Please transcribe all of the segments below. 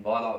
12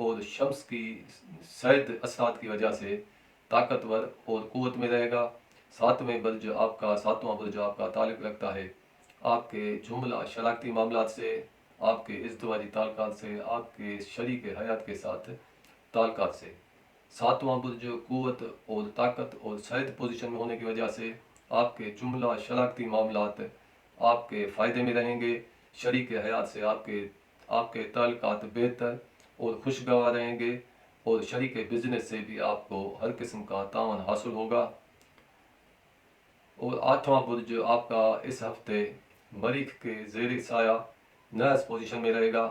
اور شمس کی سید اثرات کی وجہ سے طاقتور اور قوت میں رہے گا۔ ساتواں برج آپ کا تعلق رکھتا ہے آپ کے جملہ شراکتی معاملات سے، آپ کے ازدواجی تعلقات سے، آپ کے شریک حیات کے ساتھ تعلقات سے۔ ساتواں برج قوت اور طاقت اور سید پوزیشن میں ہونے کی وجہ سے آپ کے جملہ شراکتی معاملات آپ کے فائدے میں رہیں گے۔ شریک حیات سے آپ کے تعلقات بہتر اور خوشگوار رہیں گے، اور شریک بزنس سے بھی آپ کو ہر قسم کا تعاون حاصل ہوگا۔ اور آٹھواں برج آپ کا اس ہفتے مریخ کے زیر سایہ نحس پوزیشن میں رہے گا۔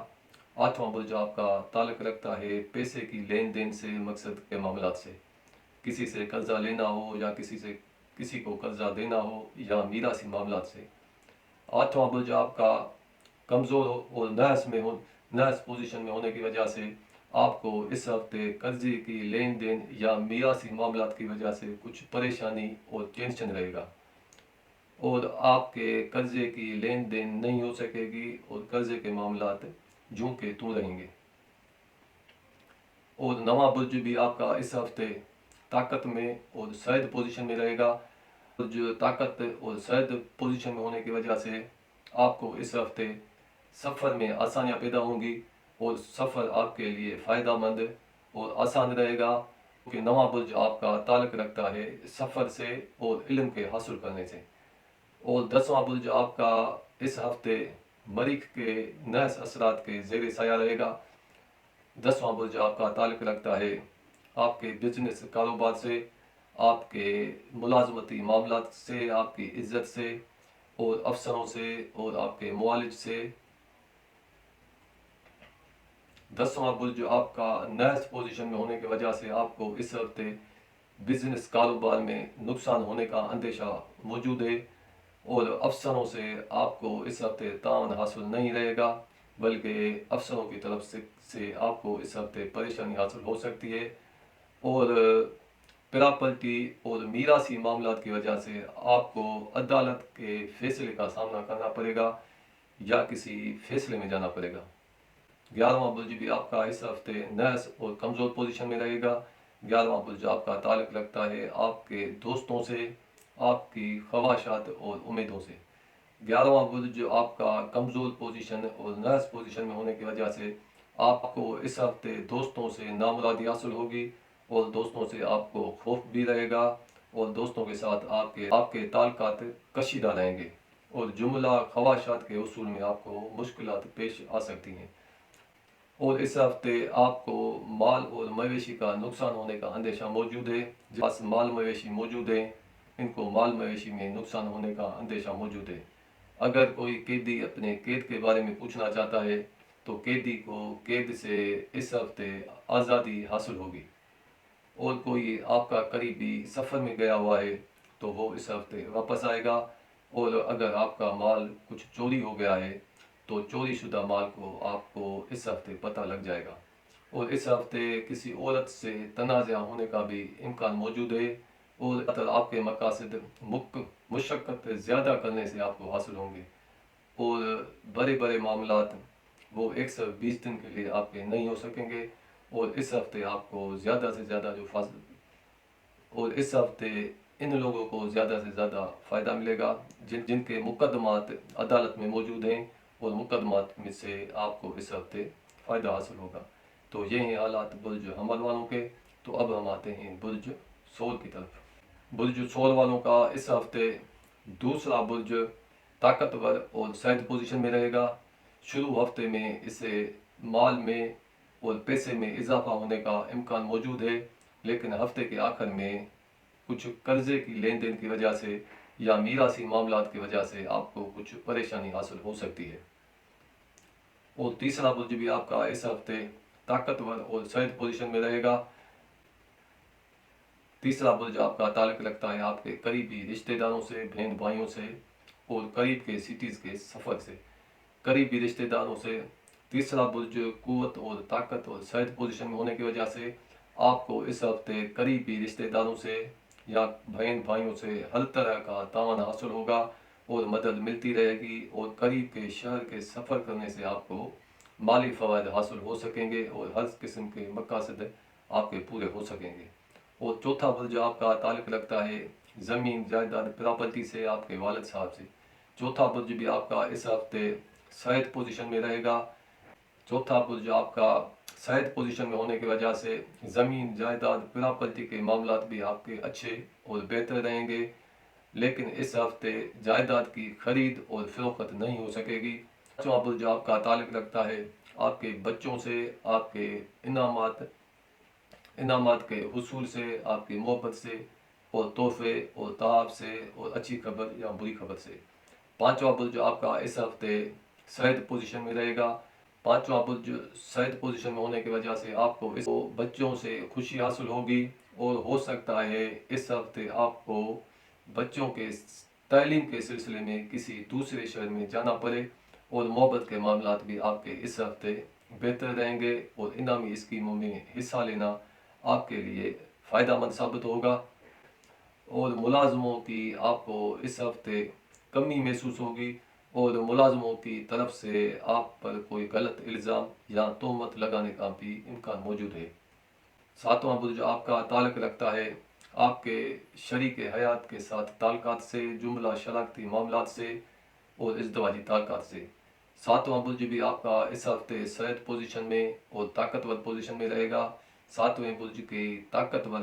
آٹھواں برج آپ کا تعلق رکھتا ہے پیسے کی لین دین سے، مقصد کے معاملات سے، کسی سے قرضہ لینا ہو یا کسی کو قرضہ دینا ہو یا میراثی معاملات سے۔ آٹھواں برج آپ کا کمزور ہو اور نحس پوزیشن میں ہونے کی وجہ سے آپ کو اس ہفتے قرضے کی لین دین یا میراثی معاملات کی وجہ سے کچھ پریشانی اور ٹینشن رہے گا، اور آپ کے قرضے کی لین دین نہیں ہو سکے گی، اور قرضے کے معاملات جوں کے توں رہیں گے۔ اور نواں برج بھی آپ کا اس ہفتے طاقت میں اور سید پوزیشن میں رہے گا۔ برج طاقت اور سید پوزیشن میں ہونے کی وجہ سے آپ کو اس ہفتے سفر میں آسانیاں پیدا ہوں گی، اور سفر آپ کے لیے فائدہ مند اور آسان رہے گا، کیونکہ نواں برج آپ کا تعلق رکھتا ہے سفر سے اور علم کے حاصل کرنے سے۔ اور 10واں برج آپ کا اس ہفتے مریخ کے نحس اثرات کے زیر سایہ رہے گا۔ 10واں برج آپ کا تعلق رکھتا ہے آپ کے بزنس کاروبار سے، آپ کے ملازمتی معاملات سے، آپ کی عزت سے اور افسروں سے اور آپ کے معالج سے۔ 10واں برج آپ کا نحس پوزیشن میں ہونے کی وجہ سے آپ کو اس ہفتے بزنس کاروبار میں نقصان ہونے کا اندیشہ موجود ہے، اور افسروں سے آپ کو اس ہفتے تعاون حاصل نہیں رہے گا، بلکہ افسروں کی طرف سے آپ کو اس ہفتے پریشانی حاصل ہو سکتی ہے، اور پراپرٹی اور میراثی معاملات کی وجہ سے آپ کو عدالت کے فیصلے کا سامنا کرنا پڑے گا یا کسی فیصلے میں جانا پڑے گا۔ 11واں برج بھی آپ کا اس ہفتے نحس اور کمزور پوزیشن میں رہے گا۔ 11واں برج آپ کا تعلق رکھتا ہے آپ کے دوستوں سے، آپ کی خواہشات اور امیدوں سے۔ 11واں برج آپ کا کمزور پوزیشن اور نحس پوزیشن میں ہونے کی وجہ سے آپ کو اس ہفتے دوستوں سے نامرادی حاصل ہوگی، اور دوستوں سے آپ کو خوف بھی رہے گا، اور دوستوں کے ساتھ آپ کے تعلقات کشیدہ رہیں گے، اور جملہ خواہشات کے حصول میں آپ کو مشکلات پیش آ سکتی ہیں۔ اور اس ہفتے آپ کو مال اور مویشی کا نقصان ہونے کا اندیشہ موجود ہے۔ جس پاس مال مویشی موجود ہیں ان کو مال مویشی میں نقصان ہونے کا اندیشہ موجود ہے۔ اگر کوئی قیدی اپنے قید کے بارے میں پوچھنا چاہتا ہے تو قیدی کو قید سے اس ہفتے آزادی حاصل ہوگی، اور کوئی آپ کا قریبی سفر میں گیا ہوا ہے تو وہ اس ہفتے واپس آئے گا، اور اگر آپ کا مال کچھ چوری ہو گیا ہے تو چوری شدہ مال کو آپ کو اس ہفتے پتہ لگ جائے گا، اور اس ہفتے کسی عورت سے تنازع ہونے کا بھی امکان موجود ہے، اور آپ کے مقاصد مشقت زیادہ کرنے سے آپ کو حاصل ہوں گے، اور بڑے بڑے معاملات وہ 120 دن کے لیے آپ کے نہیں ہو سکیں گے، اور اس ہفتے آپ کو زیادہ سے زیادہ اور اس ہفتے ان لوگوں کو زیادہ سے زیادہ فائدہ ملے گا جن کے مقدمات عدالت میں موجود ہیں، اور مقدمات میں سے آپ کو اس ہفتے فائدہ حاصل ہوگا۔ تو یہ ہیں حالات برج حمل والوں کے۔ تو اب ہم آتے ہیں برج ثور کی طرف۔ برج ثور والوں کا اس ہفتے دوسرا برج طاقتور اور سید پوزیشن میں رہے گا۔ شروع ہفتے میں اسے مال میں اور پیسے میں اضافہ ہونے کا امکان موجود ہے، لیکن ہفتے کے آخر میں کچھ قرضے کی لین دین کی وجہ سے یا میراثی معاملات کی وجہ سے آپ کو کچھ پریشانی حاصل ہو سکتی ہے۔ اور تیسرا برج بھی آپ کا اس ہفتے طاقتور اور سید پوزیشن میں رہے گا۔ تیسرا برج آپ کا تعلق رکھتا ہے آپ کے قریبی رشتہ داروں سے، بہن بھائیوں سے، اور قریب کے سٹیز کے سفر سے۔ قریبی رشتہ داروں سے تیسرا برج قوت اور طاقت اور سید پوزیشن میں ہونے کی وجہ سے آپ کو اس ہفتے قریبی رشتہ داروں سے یا بہن بھائیوں سے ہر طرح کا تعاون حاصل ہوگا اور مدد ملتی رہے گی، اور قریب کے شہر کے سفر کرنے سے آپ کو مالی فوائد حاصل ہو سکیں گے اور ہر قسم کے مقاصد آپ کے پورے ہو سکیں گے۔ اور چوتھا برج آپ کا تعلق رکھتا ہے زمین جائیداد پراپرٹی سے، آپ کے والد صاحب سے۔ چوتھا برج بھی آپ کا اس ہفتے صحت پوزیشن میں رہے گا۔ چوتھا برج آپ کا صحت پوزیشن میں ہونے کی وجہ سے زمین جائیداد پراپرٹی کے معاملات بھی آپ کے اچھے اور بہتر رہیں گے، لیکن اس ہفتے جائیداد کی خرید اور فروخت نہیں ہو سکے گی۔ پانچواں برج آپ کا تعلق رکھتا ہے آپ کے بچوں سے، آپ کے انعامات کے حصول سے، آپ کی محبت سے اور تحفے اور تحائف سے اور اچھی خبر یا بری خبر سے۔ پانچواں برج آپ کا اس ہفتے صحت پوزیشن میں رہے گا۔ پانچواں برج صحت پوزیشن میں ہونے کی وجہ سے آپ کو بچوں سے خوشی حاصل ہوگی، اور ہو سکتا ہے اس ہفتے آپ کو بچوں کے تعلیم کے سلسلے میں کسی دوسرے شہر میں جانا پڑے، اور محبت کے معاملات بھی آپ کے اس ہفتے بہتر رہیں گے، اور انعامی اسکیموں میں حصہ لینا آپ کے لیے فائدہ مند ثابت ہوگا۔ اور ملازموں کی آپ کو اس ہفتے کمی محسوس ہوگی، اور ملازموں کی طرف سے آپ پر کوئی غلط الزام یا تہمت لگانے کا بھی امکان موجود ہے۔ ساتواں برج آپ کا تعلق رکھتا ہے آپ کے شریک حیات کے ساتھ تعلقات سے، جملہ شراکتی معاملات سے اور ازدواجی تعلقات سے۔ ساتواں برج بھی آپ کا اس ہفتے صحت پوزیشن میں اور طاقتور پوزیشن میں رہے گا۔ ساتویں برج کی طاقتور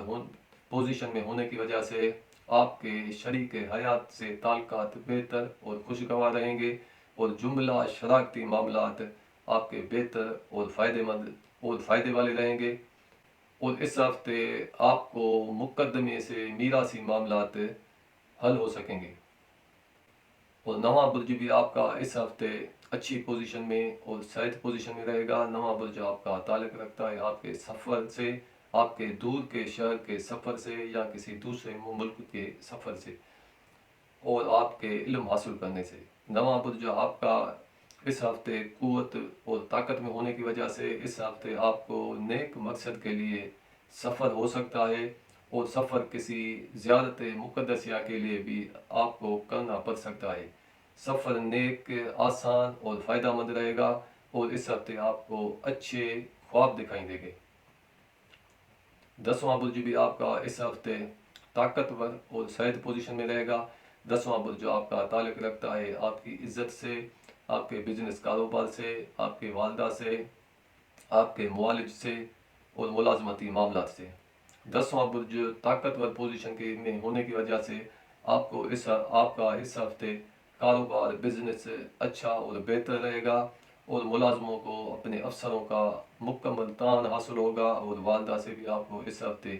پوزیشن میں ہونے کی وجہ سے آپ کے شریک حیات سے تعلقات بہتر اور خوشگوار رہیں گے، اور جملہ شراکتی معاملات آپ کے بہتر اور فائدے مند اور فائدے والے رہیں گے۔ اور اس ہفتے آپ کو مقدمے سے میراثی معاملات حل ہو سکیں گے۔ اور نواں برج بھی آپ کا اس ہفتے اچھی پوزیشن میں اور صحت پوزیشن میں رہے گا۔ نواں برج آپ کا تعلق رکھتا ہے آپ کے سفر سے، آپ کے دور کے شہر کے سفر سے یا کسی دوسرے ملک کے سفر سے، اور آپ کے علم حاصل کرنے سے۔ نواں برج آپ کا اس ہفتے قوت اور طاقت میں ہونے کی وجہ سے اس ہفتے آپ کو نیک مقصد کے لیے سفر ہو سکتا ہے، اور سفر کسی زیارت مقدسیہ کے لیے بھی آپ کو کرنا پڑ سکتا ہے۔ سفر نیک، آسان اور فائدہ مند رہے گا، اور اس ہفتے آپ کو اچھے خواب دکھائی دیں گے۔ دسواں برج بھی آپ کا اس ہفتے طاقتور اور صحت پوزیشن میں رہے گا۔ دسواں برج آپ کا تعلق رکھتا ہے آپ کی عزت سے، آپ کے بزنس کاروبار سے، آپ کے والدہ سے، آپ کے معالج سے اور ملازمتی معاملات سے۔ دسواں برج طاقتور پوزیشن میں ہونے کی وجہ سے آپ کا اس ہفتے کاروبار بزنس اچھا اور بہتر رہے گا، اور ملازموں کو اپنے افسروں کا مکمل تعاون حاصل ہوگا، اور والدہ سے بھی آپ کو اس ہفتے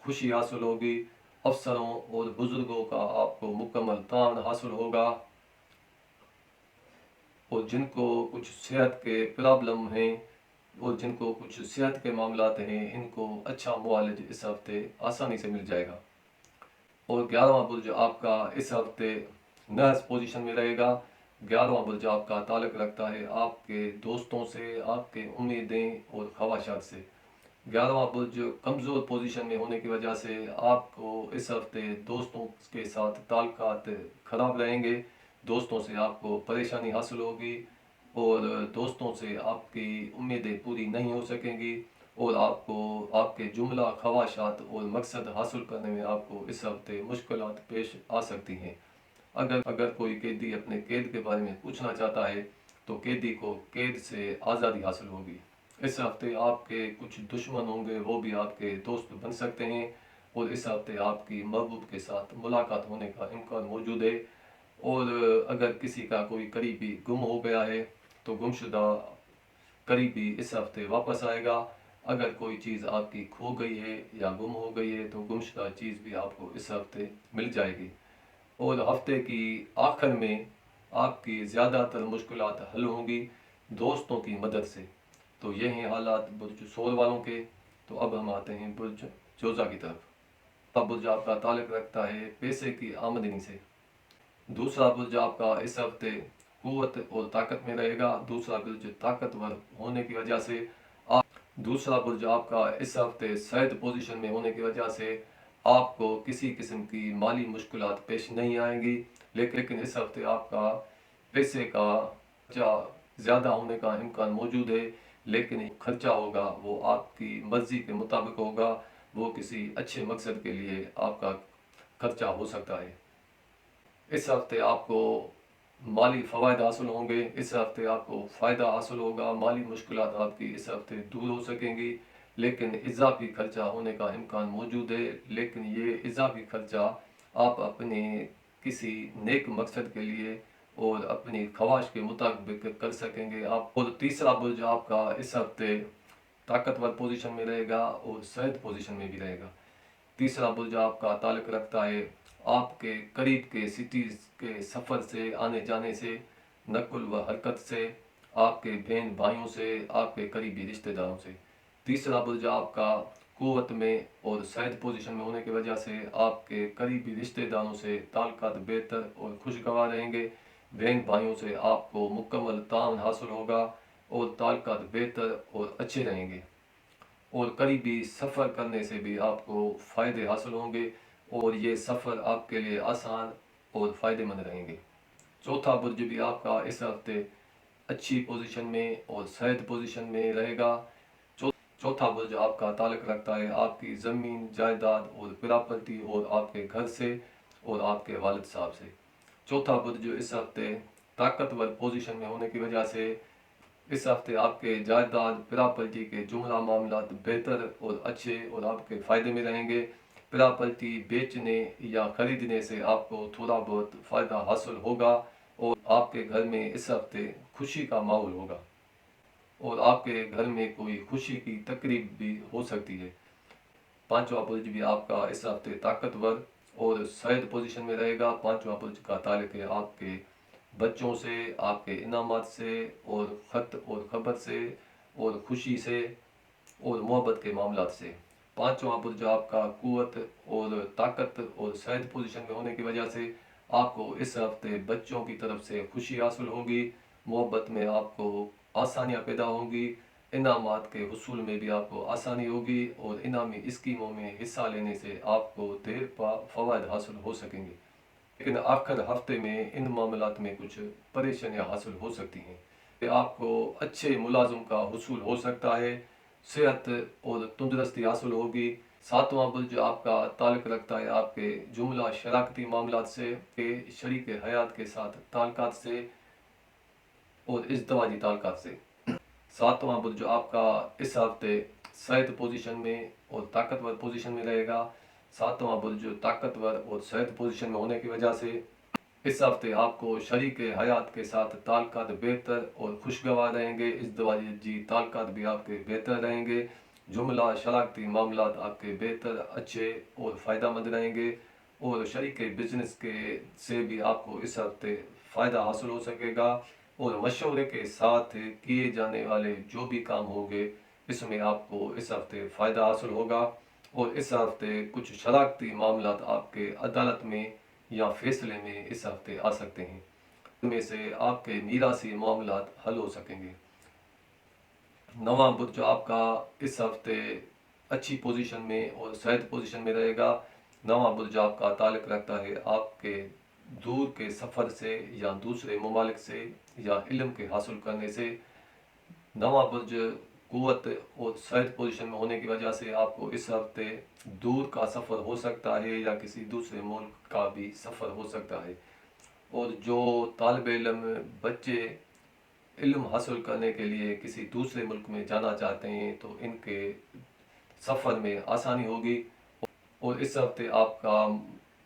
خوشی حاصل ہوگی۔ افسروں اور بزرگوں کا آپ کو مکمل تعاون حاصل ہوگا، اور جن کو کچھ صحت کے پرابلم ہیں اور جن کو کچھ صحت کے معاملات ہیں، ان کو اچھا معالج اس ہفتے آسانی سے مل جائے گا۔ اور 11واں برج آپ کا اس ہفتے نحس پوزیشن میں رہے گا۔ 11واں برج آپ کا تعلق رکھتا ہے آپ کے دوستوں سے، آپ کے امیدیں اور خواہشات سے۔ 11واں برج کمزور پوزیشن میں ہونے کی وجہ سے آپ کو اس ہفتے دوستوں کے ساتھ تعلقات خراب رہیں گے، دوستوں سے آپ کو پریشانی حاصل ہوگی، اور دوستوں سے آپ کی امیدیں پوری نہیں ہو سکیں گی، اور آپ کو آپ کے جملہ خواہشات اور مقصد حاصل کرنے میں آپ کو اس ہفتے مشکلات پیش آ سکتی ہیں۔ اگر کوئی قیدی اپنے قید کے بارے میں پوچھنا چاہتا ہے تو قیدی کو قید سے آزادی حاصل ہوگی۔ اس ہفتے آپ کے کچھ دشمن ہوں گے، وہ بھی آپ کے دوست بن سکتے ہیں، اور اس ہفتے آپ کی محبوب کے ساتھ ملاقات ہونے کا امکان موجود ہے۔ اور اگر کسی کا کوئی قریبی گم ہو گیا ہے تو گمشدہ قریبی اس ہفتے واپس آئے گا۔ اگر کوئی چیز آپ کی کھو گئی ہے یا گم ہو گئی ہے تو گمشدہ چیز بھی آپ کو اس ہفتے مل جائے گی۔ اور ہفتے کی آخر میں آپ کی زیادہ تر مشکلات حل ہوں گی دوستوں کی مدد سے۔ تو یہ ہیں حالات برج سور والوں کے۔ تو اب ہم آتے ہیں برج جوزا کی طرف۔ برج آپ کا تعلق رکھتا ہے پیسے کی آمدنی سے۔ دوسرا برج آپ کا اس ہفتے قوت اور طاقت میں رہے گا۔ دوسرا برج طاقتور ہونے کی وجہ سے دوسرا برج آپ کا اس ہفتے صحت پوزیشن میں ہونے کی وجہ سے آپ کو کسی قسم کی مالی مشکلات پیش نہیں آئیں گی، لیکن اس ہفتے آپ کا پیسے کا زیادہ ہونے کا امکان موجود ہے، لیکن خرچہ ہوگا وہ آپ کی مرضی کے مطابق ہوگا، وہ کسی اچھے مقصد کے لیے آپ کا خرچہ ہو سکتا ہے۔ اس ہفتے آپ کو مالی فوائد حاصل ہوں گے، اس ہفتے آپ کو فائدہ حاصل ہوگا، مالی مشکلات آپ کی اس ہفتے دور ہو سکیں گی، لیکن اضافی خرچہ ہونے کا امکان موجود ہے۔ لیکن یہ اضافی خرچہ آپ اپنے کسی نیک مقصد کے لیے اور اپنی خواہش کے مطابق کر سکیں گے آپ۔ اور تیسرا برج آپ کا اس ہفتے طاقتور پوزیشن میں رہے گا اور صحت پوزیشن میں بھی رہے گا۔ تیسرا برج آپ کا تعلق رکھتا ہے آپ کے قریب کے سٹیز کے سفر سے، آنے جانے سے، نقل و حرکت سے، آپ کے بہن بھائیوں سے، آپ کے قریبی رشتہ داروں سے۔ تیسرا برج آپ کا قوت میں اور صحت پوزیشن میں ہونے کی وجہ سے آپ کے قریبی رشتہ داروں سے تعلقات بہتر اور خوشگوار رہیں گے۔ بہن بھائیوں سے آپ کو مکمل تعاون حاصل ہوگا اور تعلقات بہتر اور اچھے رہیں گے، اور قریبی سفر کرنے سے بھی آپ کو فائدے حاصل ہوں گے، اور یہ سفر آپ کے لیے آسان اور فائدے مند رہیں گے۔ چوتھا برج بھی آپ کا اس ہفتے اچھی پوزیشن میں اور صحت پوزیشن میں رہے گا۔ چوتھا برج آپ کا تعلق رکھتا ہے آپ کی زمین، جائیداد اور پراپرٹی اور آپ کے گھر سے اور آپ کے والد صاحب سے۔ چوتھا برج اس ہفتے طاقتور پوزیشن میں ہونے کی وجہ سے اس ہفتے آپ کے جائیداد پراپرٹی کے جملہ معاملات بہتر اور اچھے اور آپ کے فائدے میں رہیں گے۔ پراپرٹی بیچنے یا خریدنے سے آپ کو تھوڑا بہت فائدہ حاصل ہوگا، اور آپ کے گھر میں اس ہفتے خوشی کا ماحول ہوگا، اور آپ کے گھر میں کوئی خوشی کی تقریب بھی ہو سکتی ہے۔ پانچواں برج بھی آپ کا اس ہفتے طاقتور اور صحت پوزیشن میں رہے گا۔ پانچواں برج کا تعلق ہے آپ کے بچوں سے، آپ کے انعامات سے اور خط اور خبر سے اور خوشی سے اور محبت کے معاملات سے۔ پانچواں برج آپ کا قوت اور طاقت اور صحت پوزیشن میں ہونے کی وجہ سے آپ کو اس ہفتے بچوں کی طرف سے خوشی حاصل ہوگی، محبت میں آپ کو آسانیاں پیدا ہوں گی، انعامات کے حصول میں بھی آپ کو آسانی ہوگی، اور انعامی اسکیموں میں حصہ لینے سے آپ کو دیر پا فوائد حاصل ہو سکیں گے، لیکن آخر ہفتے میں ان معاملات میں کچھ پریشانیاں حاصل ہو سکتی ہیں۔ آپ کو اچھے ملازم کا حصول ہو سکتا ہے، صحت اور تندرستی حاصل ہوگی۔ ساتواں برج آپ کا تعلق رکھتا ہے آپ کے جملہ شراکتی معاملات سے، کے شریک حیات کے ساتھ تعلقات سے اور ازدواجی تعلقات سے۔ ساتواں برج آپ کا اس ہفتے صحت پوزیشن میں اور طاقتور پوزیشن میں رہے گا۔ ساتواں برج طاقتور اور صحت پوزیشن میں ہونے کی وجہ سے اس ہفتے آپ کو شریک حیات کے ساتھ تعلقات بہتر اور خوشگوار رہیں گے، ازدواجی تعلقات بھی آپ کے بہتر رہیں گے، جملہ شراکتی معاملات آپ کے بہتر، اچھے اور فائدہ مند رہیں گے، اور شریک بزنس کے سے بھی آپ کو اس ہفتے فائدہ حاصل ہو سکے گا، اور مشورے کے ساتھ کیے جانے والے جو بھی کام ہوں گے اس میں آپ کو اس ہفتے فائدہ حاصل ہوگا، اور اس ہفتے کچھ شراکتی معاملات آپ کے عدالت میں یا فیصلے میں اس ہفتے آ سکتے ہیں، ان میں سے آپ کے میراثی معاملات حل ہو سکیں گے۔ نواں برج آپ کا اس ہفتے اچھی پوزیشن میں اور صحت پوزیشن میں رہے گا۔ نواں برج آپ کا تعلق رکھتا ہے آپ کے دور کے سفر سے یا دوسرے ممالک سے یا علم کے حاصل کرنے سے۔ نواں برج قوت اور صحت پوزیشن میں ہونے کی وجہ سے آپ کو اس ہفتے دور کا سفر ہو سکتا ہے یا کسی دوسرے ملک کا بھی سفر ہو سکتا ہے، اور جو طالب علم بچے علم حاصل کرنے کے لیے کسی دوسرے ملک میں جانا چاہتے ہیں تو ان کے سفر میں آسانی ہوگی، اور اس ہفتے آپ کا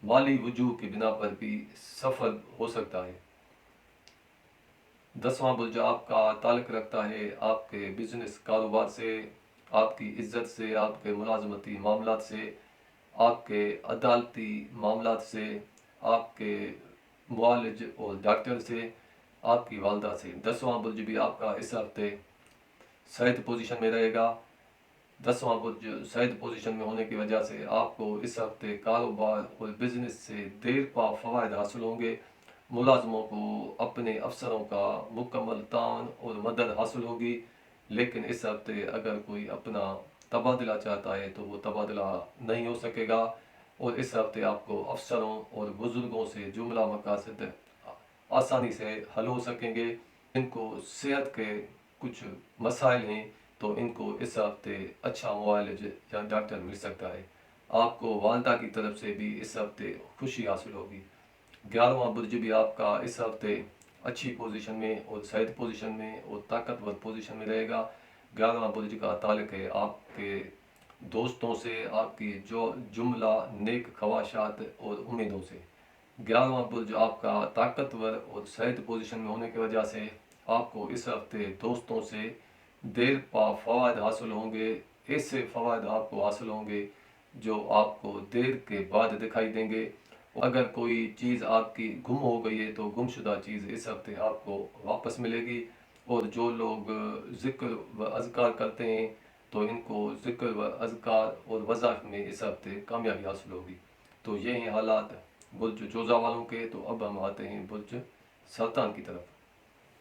مالی وجوہ کی بنا پر بھی سفر ہو سکتا ہے۔ دسواں برج آپ کا تعلق رکھتا ہے آپ کے بزنس کاروبار سے، آپ کی عزت سے، آپ کے ملازمتی معاملات سے، آپ کے عدالتی معاملات سے، آپ کے معالج اور ڈاکٹر سے، آپ کی والدہ سے۔ دسواں برج بھی آپ کا اس ہفتے صحت پوزیشن میں رہے گا۔ دسواں برج صحت پوزیشن میں ہونے کی وجہ سے آپ کو اس ہفتے کاروبار اور بزنس سے دیر پا فوائد حاصل ہوں گے، ملازموں کو اپنے افسروں کا مکمل تعاون اور مدد حاصل ہوگی، لیکن اس ہفتے اگر کوئی اپنا تبادلہ چاہتا ہے تو وہ تبادلہ نہیں ہو سکے گا، اور اس ہفتے آپ کو افسروں اور بزرگوں سے جملہ مقاصد آسانی سے حل ہو سکیں گے، ان کو صحت کے کچھ مسائل ہیں تو ان کو اس ہفتے اچھا معالج یا ڈاکٹر مل سکتا ہے۔ آپ کو والدہ کی طرف سے بھی اس ہفتے خوشی حاصل ہوگی۔ 11واں برج بھی آپ کا اس ہفتے اچھی پوزیشن میں اور صحت پوزیشن میں اور طاقتور پوزیشن میں رہے گا۔ 11واں برج کا تعلق ہے آپ کے دوستوں سے، آپ کی جو جملہ نیک خواہشات اور امیدوں سے۔ 11واں برج آپ کا طاقتور اور صحت پوزیشن میں ہونے کی وجہ سے آپ کو اس ہفتے دوستوں سے دیر پا فوائد حاصل ہوں گے۔ ایسے فوائد آپ کو حاصل ہوں گے جو آپ کو دیر کے بعد دکھائی دیں گے۔ اگر کوئی چیز آپ کی گم ہو گئی ہے تو گمشدہ چیز اس ہفتے آپ کو واپس ملے گی، اور جو لوگ ذکر و اذکار کرتے ہیں تو ان کو ذکر و اذکار اور وظائف میں اس ہفتے کامیابی حاصل ہوگی۔ تو یہ ہیں حالات برج جوزا والوں کے۔ تو اب ہم آتے ہیں برج سرطان کی طرف۔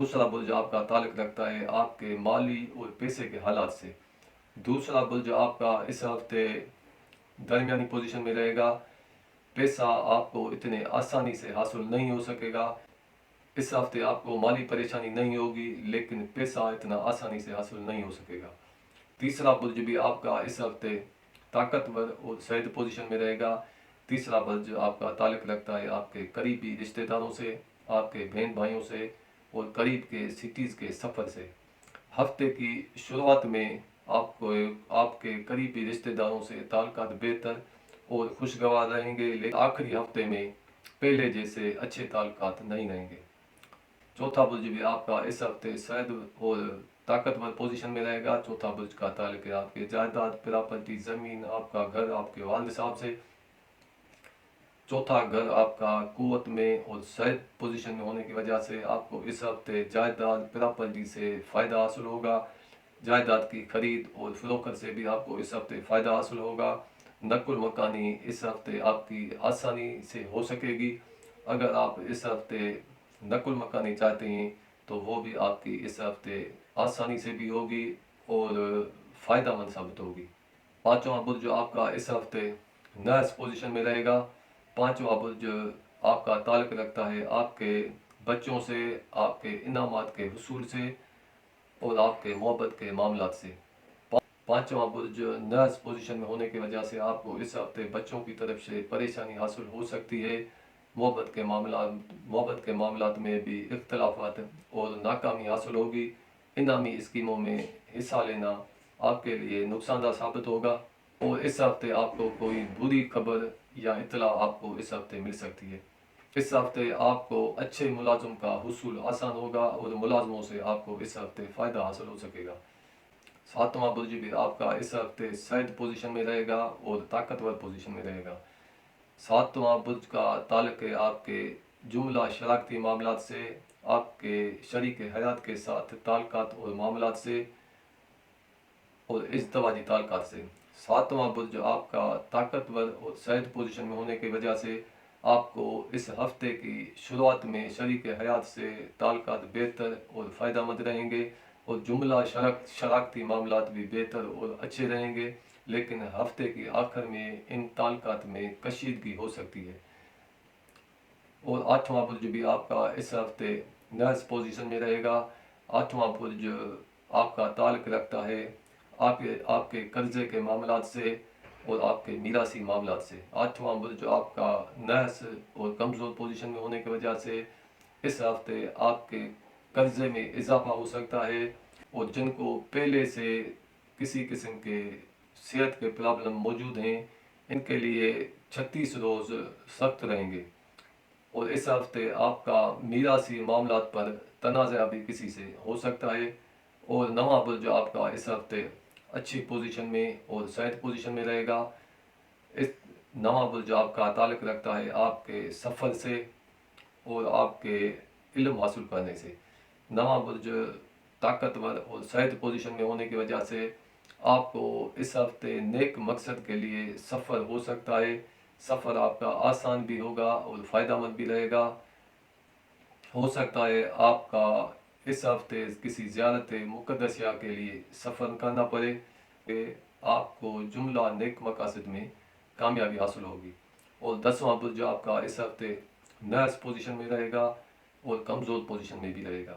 دوسرا برج آپ کا تعلق رکھتا ہے آپ کے مالی اور پیسے کے حالات سے۔ دوسرا برج آپ کا اس ہفتے درمیانی پوزیشن میں رہے گا۔ پیسہ آپ کو اتنے آسانی سے حاصل نہیں ہو سکے گا۔ اس ہفتے آپ کو مالی پریشانی نہیں ہوگی، لیکن پیسہ اتنا آسانی سے حاصل نہیں ہو سکے گا۔ تیسرا برج بھی آپ کا اس ہفتے طاقتور اور صحت پوزیشن میں رہے گا۔ تیسرا برج آپ کا تعلق رکھتا ہے آپ کے قریبی رشتہ داروں سے، آپ کے بہن بھائیوں سے اور قریب کے سٹیز کے سفر سے۔ ہفتے کی شروعات میں آپ کے قریبی رشتہ داروں سے تعلقات بہتر اور خوشگوار رہیں گے، لیکن آخری ہفتے میں پہلے جیسے اچھے تعلقات نہیں رہیں گے۔ چوتھا برج بھی آپ کا اس ہفتے صحت اور طاقتور پوزیشن میں رہے گا۔ چوتھا برج کا تعلق ہے آپ کے جائیداد، پراپرٹی، زمین، آپ کا گھر، آپ کے والد صاحب سے۔ چوتھا گھر آپ کا قوت میں اور صحت پوزیشن میں ہونے کی وجہ سے آپ کو اس ہفتے جائیداد، پراپرٹی سے فائدہ حاصل ہوگا۔ جائیداد کی خرید اور فروخت سے بھی آپ کو اس ہفتے فائدہ حاصل ہوگا۔ نقل مکانی اس ہفتے آپ کی آسانی سے ہو سکے گی۔ اگر آپ اس ہفتے نقل مکانی چاہتے ہیں تو وہ بھی آپ کی اس ہفتے آسانی سے بھی ہوگی اور فائدہ مند ثابت ہوگی۔ پانچواں برج آپ کا اس ہفتے نائس پوزیشن میں رہے گا۔ پانچواں برج آپ کا تعلق رکھتا ہے آپ کے بچوں سے، آپ کے انعامات کے حصول سے اور آپ کے محبت کے معاملات سے۔ پانچواں برج نائس پوزیشن میں ہونے کی وجہ سے آپ کو اس ہفتے بچوں کی طرف سے پریشانی حاصل ہو سکتی ہے۔ محبت کے معاملات میں بھی اختلافات اور ناکامی حاصل ہوگی۔ انعامی اسکیموں میں حصہ لینا آپ کے لیے نقصان دہ ثابت ہوگا، اور اس ہفتے آپ کو کوئی بری خبر یا اطلاع آپ کو اس ہفتے مل سکتی ہے۔ اس ہفتے آپ کو اچھے ملازم کا حصول آسان ہوگا اور ملازموں سے آپ کو اس ہفتے فائدہ حاصل ہو سکے گا۔ ساتواں برج بھی آپ کا اس ہفتے صحت پوزیشن میں رہے گا اور طاقتور پوزیشن میں رہے گا۔ ساتواں برج کا تعلق ہے آپ کے جملہ شراکتی معاملات سے، آپ کے شریک حیات کے ساتھ تعلقات اور معاملات سے اور ازدواجی تعلقات سے۔ ساتواں برج آپ کا طاقتور اور صحت پوزیشن میں ہونے کی وجہ سے آپ کو اس ہفتے کی شروعات میں شریک حیات سے تعلقات بہتر اور فائدہ مند رہیں گے، اور جملہ شراکتی معاملات بھی بہتر اور اچھے رہیں گے، لیکن ہفتے کی آخر میں ان تعلقات میں کشیدگی ہو سکتی ہے۔ اور آٹھواں برج بھی آپ کا اس ہفتے نائس پوزیشن میں رہے گا۔ آٹھواں برج آپ کا تعلق رکھتا ہے آپ کے قرضے کے معاملات سے اور آپ کے میراثی معاملات سے۔ آٹھواں برج آپ کا نائس اور کمزور پوزیشن میں ہونے کی وجہ سے اس ہفتے آپ کے قرضے میں اضافہ ہو سکتا ہے، اور جن کو پہلے سے کسی قسم کے صحت کے پرابلم موجود ہیں ان کے لیے 36 روز سخت رہیں گے، اور اس ہفتے آپ کا میراثی معاملات پر تنازع بھی کسی سے ہو سکتا ہے۔ اور نواں برج آپ کا اس ہفتے اچھی پوزیشن میں اور صحت پوزیشن میں رہے گا۔ اس نواں برج آپ کا تعلق رکھتا ہے آپ کے سفر سے اور آپ کے علم حاصل کرنے سے۔ نواں برج طاقتور اور صحت پوزیشن میں ہونے کی وجہ سے آپ کو اس ہفتے نیک مقصد کے لیے سفر ہو سکتا ہے۔ سفر آپ کا آسان بھی ہوگا اور فائدہ مند بھی رہے گا۔ ہو سکتا ہے آپ کا اس ہفتے کسی زیارت مقدسیہ کے لیے سفر کرنا پڑے کہ آپ کو جملہ نیک مقاصد میں کامیابی حاصل ہوگی۔ اور 10واں برج آپ کا اس ہفتے نائس پوزیشن میں رہے گا اور کمزور پوزیشن میں بھی رہے گا۔